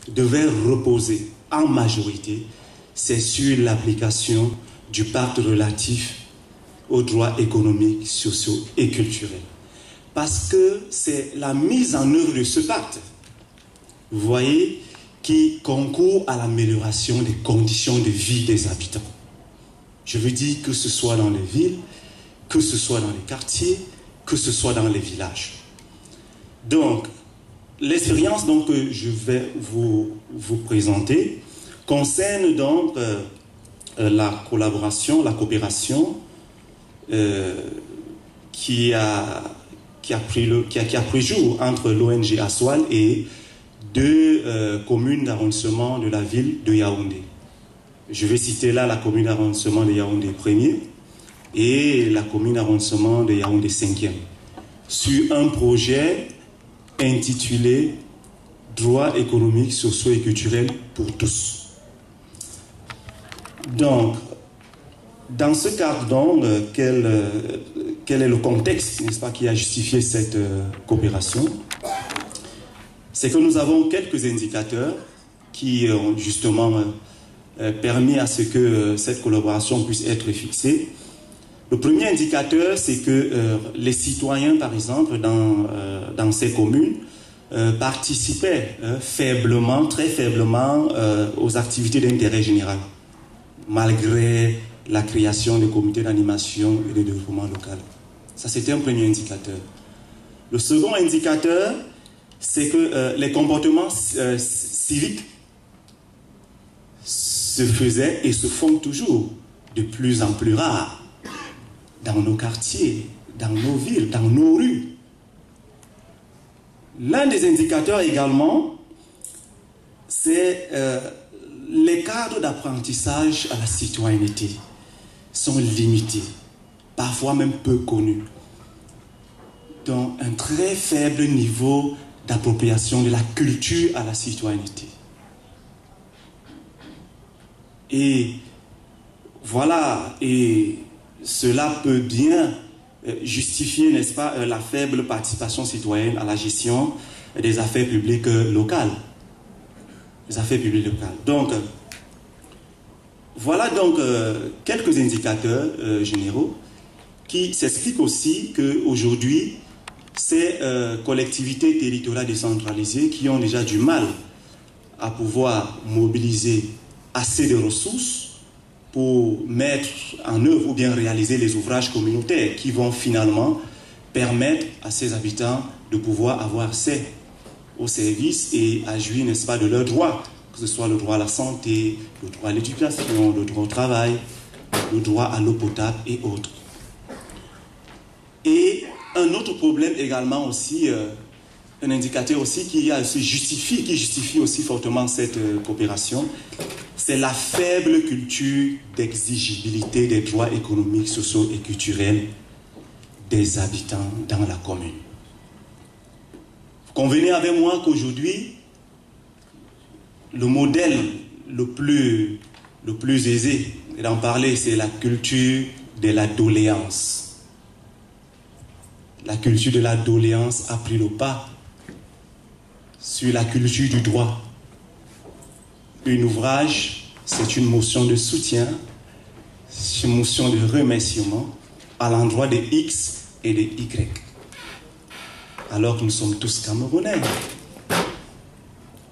devait reposer en majorité, c'est sur l'application du pacte relatif aux droits économiques, sociaux et culturels. Parce que c'est la mise en œuvre de ce pacte, vous voyez, qui concourt à l'amélioration des conditions de vie des habitants. Je veux dire que ce soit dans les villes, que ce soit dans les quartiers, que ce soit dans les villages. Donc, l'expérience que je vais vous présenter concerne donc la collaboration, la coopération qui a pris jour entre l'ONG Aswal et deux communes d'arrondissement de la ville de Yaoundé. Je vais citer là la commune d'arrondissement de Yaoundé 1er et la commune d'arrondissement de Yaoundé 5e, sur un projet intitulé « Droits économiques, sociaux et culturels pour tous ». Donc, dans ce cadre, donc, quel est le contexte, n'est-ce pas, qui a justifié cette coopération? C'est que nous avons quelques indicateurs qui ont justement permis à ce que cette collaboration puisse être fixée. Le premier indicateur, c'est que les citoyens, par exemple, dans ces communes, participaient faiblement, très faiblement aux activités d'intérêt général, malgré la création des comités d'animation et de développement local. Ça, c'était un premier indicateur. Le second indicateur, c'est que les comportements civiques se faisaient et se font toujours de plus en plus rares dans nos quartiers, dans nos villes, dans nos rues. L'un des indicateurs également, c'est les cadres d'apprentissage à la citoyenneté sont limités, parfois même peu connus. Donc un très faible niveau d'appropriation de la culture à la citoyenneté. Et voilà, et cela peut bien justifier, n'est-ce pas, la faible participation citoyenne à la gestion des affaires publiques locales. Les affaires publiques locales. Donc, voilà donc quelques indicateurs généraux qui s'expliquent aussi qu'aujourd'hui, ces collectivités territoriales décentralisées qui ont déjà du mal à pouvoir mobiliser assez de ressources pour mettre en œuvre ou bien réaliser les ouvrages communautaires qui vont finalement permettre à ces habitants de pouvoir avoir accès aux services et à jouir, n'est-ce pas, de leurs droits, que ce soit le droit à la santé, le droit à l'éducation, le droit au travail, le droit à l'eau potable et autres. Et un autre problème également aussi, un indicateur aussi qui justifie aussi fortement cette coopération, c'est la faible culture d'exigibilité des droits économiques, sociaux et culturels des habitants dans la commune. Vous convenez avec moi qu'aujourd'hui, le modèle le plus aisé d'en parler, c'est la culture de la doléance. La culture de la doléance a pris le pas sur la culture du droit. Un ouvrage, c'est une motion de soutien, c'est une motion de remerciement à l'endroit des X et des Y. Alors que nous sommes tous Camerounais.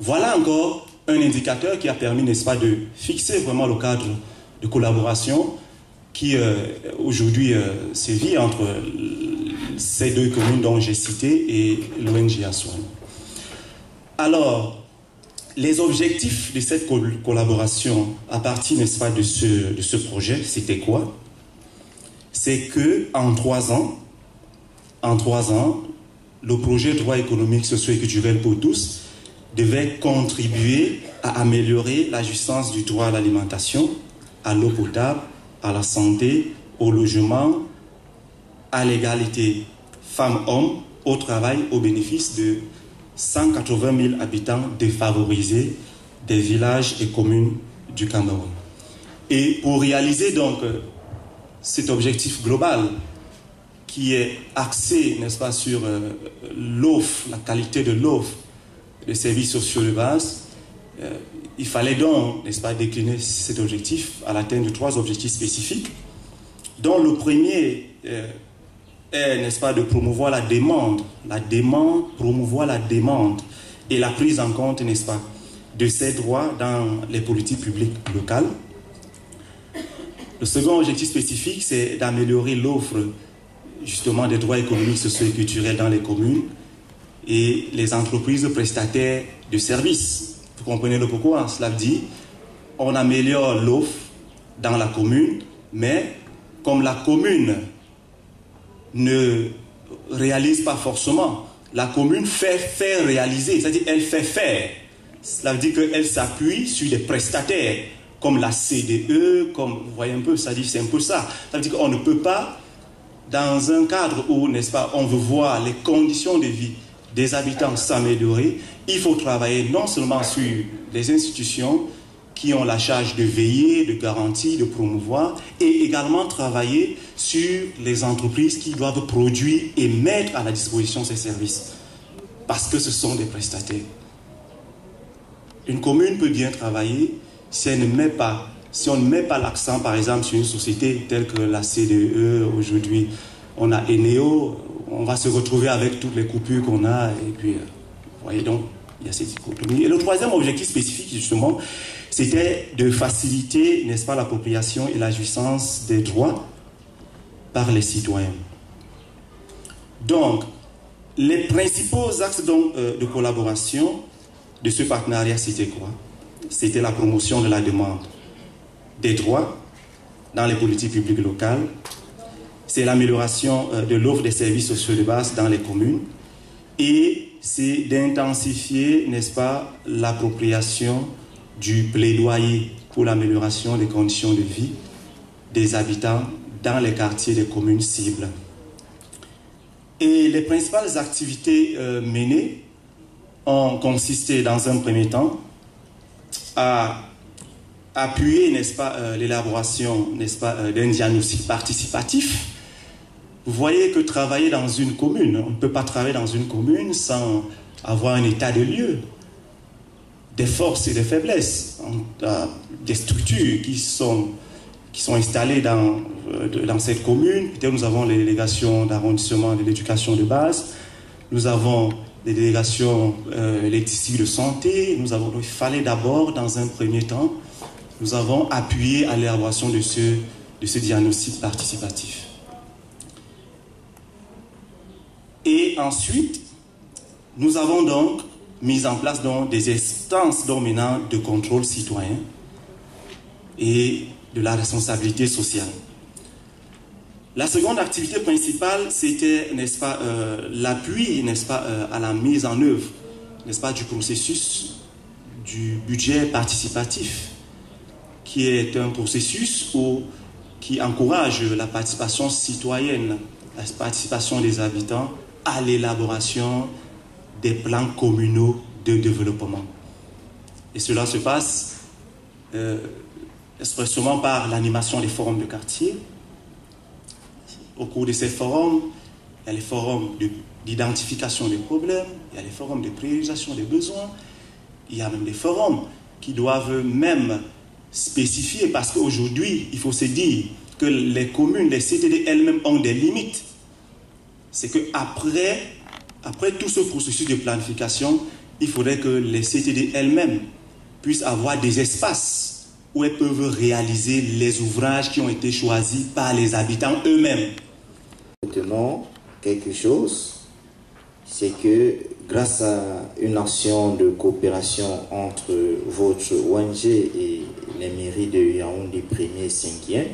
Voilà encore un indicateur qui a permis, n'est-ce pas, de fixer vraiment le cadre de collaboration qui aujourd'hui sévit entre ces deux communes dont j'ai cité et l'ONG Aswal. Alors, les objectifs de cette collaboration à partir, n'est-ce pas, de ce projet, c'était quoi? C'est qu'en 3 ans, le projet droits économiques, sociaux et culturels pour tous devait contribuer à améliorer la justesse du droit à l'alimentation, à l'eau potable, à la santé, au logement, à l'égalité femmes-hommes, au travail, au bénéfice de 180 000 habitants défavorisés des villages et communes du Cameroun. Et pour réaliser donc cet objectif global qui est axé, n'est-ce pas, sur l'offre, la qualité de l'offre des services sociaux de base Il fallait donc, n'est-ce pas, décliner cet objectif à l'atteinte de 3 objectifs spécifiques, dont le premier est, n'est-ce pas, de promouvoir la demande, promouvoir la demande et la prise en compte, n'est-ce pas, de ces droits dans les politiques publiques locales. Le second objectif spécifique, c'est d'améliorer l'offre, justement, des droits économiques, sociaux et culturels dans les communes et les entreprises prestataires de services. Vous comprenez le pourquoi? Cela dit, on améliore l'offre dans la commune, mais comme la commune ne réalise pas forcément, la commune fait faire réaliser, c'est-à-dire elle fait faire. Cela veut dire qu'elle s'appuie sur des prestataires, comme la CDE, comme vous voyez un peu, c'est un peu ça. Ça veut dire qu'on ne peut pas, dans un cadre où, n'est-ce pas, on veut voir les conditions de vie des habitants s'améliorer, il faut travailler non seulement sur les institutions qui ont la charge de veiller, de garantir, de promouvoir, et également travailler sur les entreprises qui doivent produire et mettre à la disposition ces services, parce que ce sont des prestataires. Une commune peut bien travailler si elle ne met pas, si on ne met pas l'accent, par exemple, sur une société telle que la CDE. Aujourd'hui, on a Eneo, on va se retrouver avec toutes les coupures qu'on a, et puis, vous voyez donc, il y a cette dichotomie. Et le troisième objectif spécifique, justement, c'était de faciliter, n'est-ce pas, l'appropriation et la jouissance des droits par les citoyens. Donc, les principaux axes donc, de collaboration de ce partenariat, c'était quoi? C'était la promotion de la demande des droits dans les politiques publiques locales, c'est l'amélioration de l'offre des services sociaux de base dans les communes, et c'est d'intensifier, n'est-ce pas, l'appropriation du plaidoyer pour l'amélioration des conditions de vie des habitants dans les quartiers des communes cibles. Et les principales activités menées ont consisté dans un premier temps à appuyer, n'est-ce pas, l'élaboration, n'est-ce pas, d'un diagnostic participatif. Vous voyez que travailler dans une commune, on ne peut pas travailler dans une commune sans avoir un état de lieu, des forces et des faiblesses, des structures qui sont installées dans cette commune. Peut-être nous avons les délégations d'arrondissement de l'éducation de base, nous avons les délégations, les districts de santé. Donc, il fallait d'abord, dans un premier temps, nous avons appuyé à l'élaboration de ce diagnostic participatif. Et ensuite, nous avons donc mis en place donc des instances dominantes de contrôle citoyen et de la responsabilité sociale. La seconde activité principale, c'était, n'est-ce pas, l'appui, n'est-ce pas, à la mise en œuvre, n'est-ce pas, du processus du budget participatif, qui est un processus qui encourage la participation citoyenne, la participation des habitants à l'élaboration des plans communaux de développement. Et cela se passe expressément par l'animation des forums de quartier. Au cours de ces forums, il y a les forums d'identification des problèmes, il y a les forums de priorisation des besoins, il y a même des forums qui doivent même spécifier, parce qu'aujourd'hui, il faut se dire que les communes, les CTD elles-mêmes ont des limites. C'est qu'après tout ce processus de planification, il faudrait que les CTD elles-mêmes puissent avoir des espaces où elles peuvent réaliser les ouvrages qui ont été choisis par les habitants eux-mêmes. Maintenant, quelque chose, c'est que grâce à une action de coopération entre votre ONG et les mairies de Yaoundé 1er et 5e,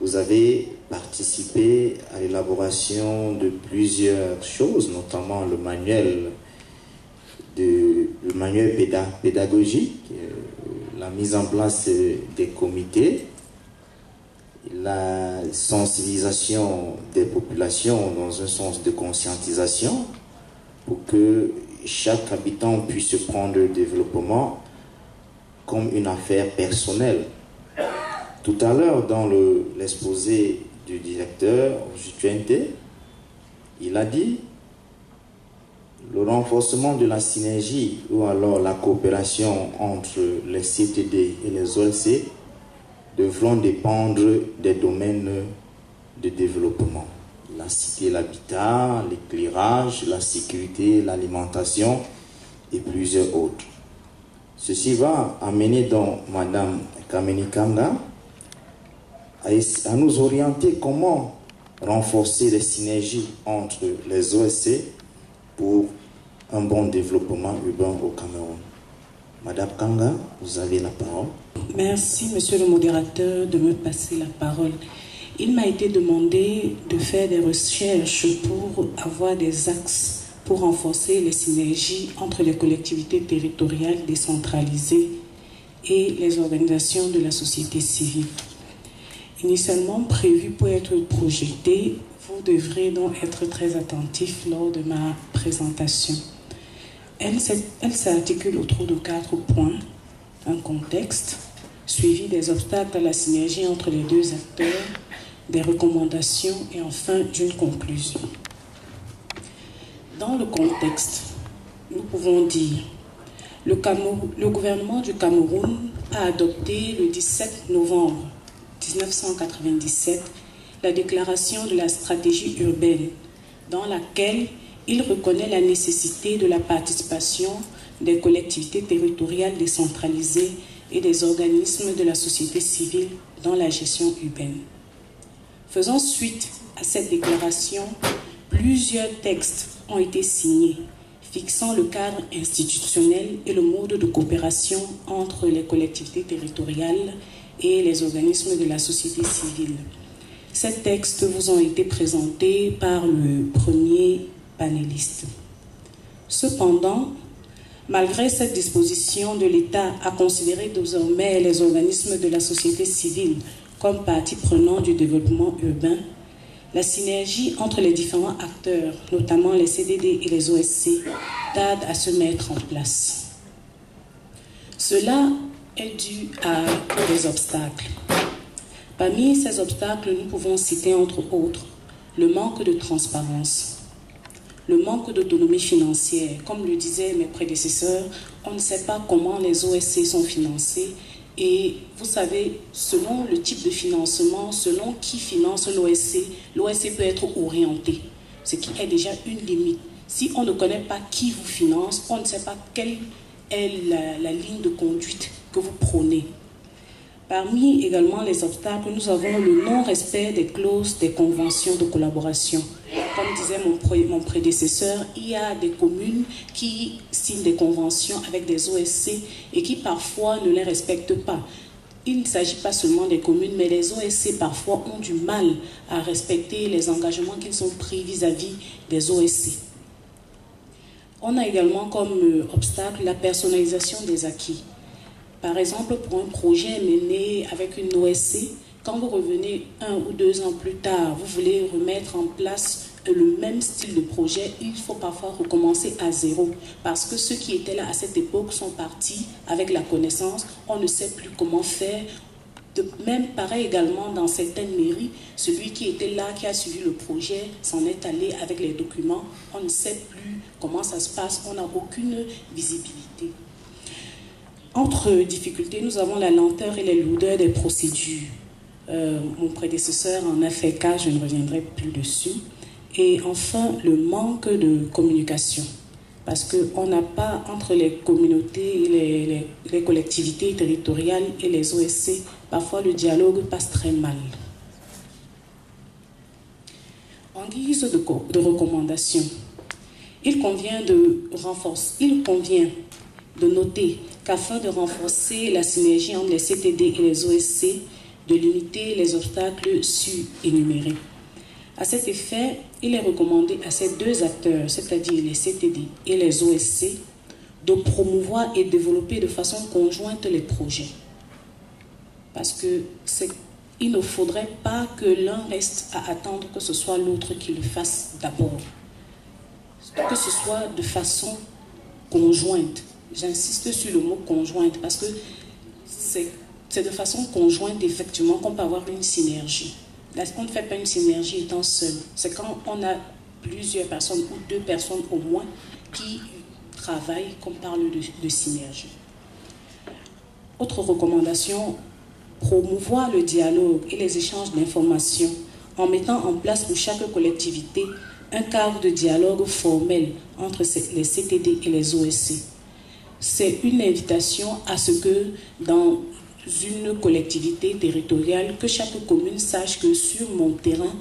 vous avez participé à l'élaboration de plusieurs choses, notamment le manuel pédagogique, la mise en place des comités, la sensibilisation des populations dans un sens de conscientisation pour que chaque habitant puisse prendre le développement comme une affaire personnelle. Tout à l'heure, dans l'exposé du directeur Jutuente, il a dit le renforcement de la synergie ou alors la coopération entre les CTD et les OLC devront dépendre des domaines de développement. La cité, l'habitat, l'éclairage, la sécurité, l'alimentation et plusieurs autres. Ceci va amener donc Madame Kameni Kanga à nous orienter comment renforcer les synergies entre les OSC pour un bon développement urbain au Cameroun. Madame Kanga, vous avez la parole. Merci, monsieur le modérateur, de me passer la parole. Il m'a été demandé de faire des recherches pour avoir des axes pour renforcer les synergies entre les collectivités territoriales décentralisées et les organisations de la société civile. Initialement prévu pour être projeté, vous devrez donc être très attentif lors de ma présentation. Elle s'articule autour de 4 points. Un contexte, suivi des obstacles à la synergie entre les deux acteurs, des recommandations et enfin d'une conclusion. Dans le contexte, nous pouvons dire le gouvernement du Cameroun a adopté le 17 novembre 1997 la déclaration de la stratégie urbaine dans laquelle il reconnaît la nécessité de la participation des collectivités territoriales décentralisées et des organismes de la société civile dans la gestion urbaine. Faisant suite à cette déclaration, plusieurs textes ont été signés, fixant le cadre institutionnel et le mode de coopération entre les collectivités territoriales et les organismes de la société civile. Ces textes vous ont été présentés par le premier panéliste. Cependant, malgré cette disposition de l'État à considérer désormais les organismes de la société civile comme partie prenante du développement urbain, la synergie entre les différents acteurs, notamment les CDD et les OSC, tarde à se mettre en place. Cela est dû à des obstacles. Parmi ces obstacles, nous pouvons citer entre autres le manque de transparence, le manque d'autonomie financière. Comme le disaient mes prédécesseurs, on ne sait pas comment les OSC sont financés. Et vous savez, selon le type de financement, selon qui finance l'OSC, l'OSC peut être orienté, ce qui est déjà une limite. Si on ne connaît pas qui vous finance, on ne sait pas quelle est la ligne de conduite que vous prônez. Parmi également les obstacles, nous avons le non-respect des clauses des conventions de collaboration. Comme disait mon prédécesseur, il y a des communes qui signent des conventions avec des OSC et qui parfois ne les respectent pas. Il ne s'agit pas seulement des communes, mais les OSC parfois ont du mal à respecter les engagements qu'ils ont pris vis-à-vis des OSC. On a également comme obstacle la personnalisation des acquis. Par exemple, pour un projet mené avec une OSC, quand vous revenez 1 ou 2 ans plus tard, vous voulez remettre en place le même style de projet, il faut parfois recommencer à zéro. Parce que ceux qui étaient là à cette époque sont partis avec la connaissance, on ne sait plus comment faire. De même, pareil également dans certaines mairies, celui qui était là, qui a suivi le projet, s'en est allé avec les documents. On ne sait plus comment ça se passe, on n'a aucune visibilité. Entre difficultés, nous avons la lenteur et les lourdeurs des procédures. Mon prédécesseur en a fait cas, je ne reviendrai plus dessus. Et enfin, le manque de communication. Parce qu'on n'a pas, entre les communautés, les collectivités territoriales et les OSC, parfois le dialogue passe très mal. En guise de recommandation, il convient de noter qu'afin de renforcer la synergie entre les CTD et les OSC, de limiter les obstacles su-énumérés. À cet effet, il est recommandé à ces deux acteurs, c'est-à-dire les CTD et les OSC, de promouvoir et développer de façon conjointe les projets. Parce qu'il ne faudrait pas que l'un reste à attendre que ce soit l'autre qui le fasse d'abord. Que ce soit de façon conjointe. J'insiste sur le mot conjointe parce que c'est de façon conjointe effectivement qu'on peut avoir une synergie. On ne fait pas une synergie étant seul. C'est quand on a plusieurs personnes ou 2 personnes au moins qui travaillent, qu'on parle de synergie. Autre recommandation, promouvoir le dialogue et les échanges d'informations en mettant en place pour chaque collectivité un cadre de dialogue formel entre les CTD et les OSC. C'est une invitation à ce que dans une collectivité territoriale, que chaque commune sache que sur mon terrain,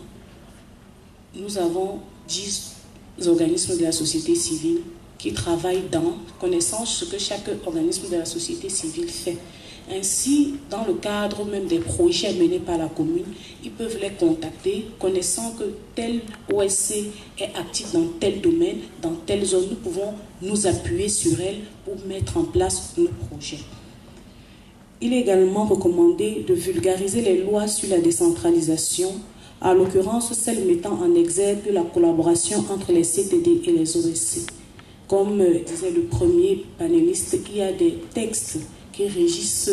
nous avons 10 organismes de la société civile qui travaillent dans connaissance ce que chaque organisme de la société civile fait. Ainsi, dans le cadre même des projets menés par la commune, ils peuvent les contacter, connaissant que tel OSC est actif dans tel domaine, dans telle zone. Nous pouvons nous appuyer sur elle pour mettre en place nos projets. Il est également recommandé de vulgariser les lois sur la décentralisation, à l'occurrence celles mettant en exergue la collaboration entre les CTD et les OSC. Comme disait le premier panéliste, il y a des textes qui régissent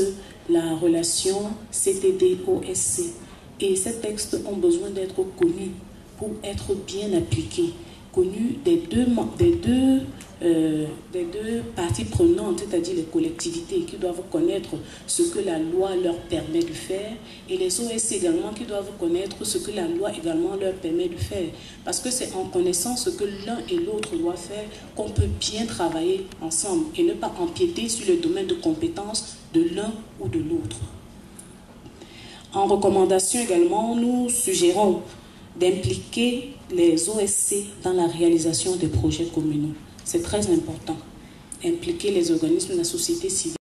la relation CTD-OSC. Et ces textes ont besoin d'être connus pour être bien appliqués, connus des deux parties prenantes, c'est-à-dire les collectivités qui doivent connaître ce que la loi leur permet de faire, et les OSC également qui doivent connaître ce que la loi également leur permet de faire. Parce que c'est en connaissant ce que l'un et l'autre doivent faire qu'on peut bien travailler ensemble et ne pas empiéter sur le domaine de compétences de l'un ou de l'autre. En recommandation également, nous suggérons d'impliquer les OSC dans la réalisation des projets communaux. C'est très important. Impliquer les organismes de la société civile.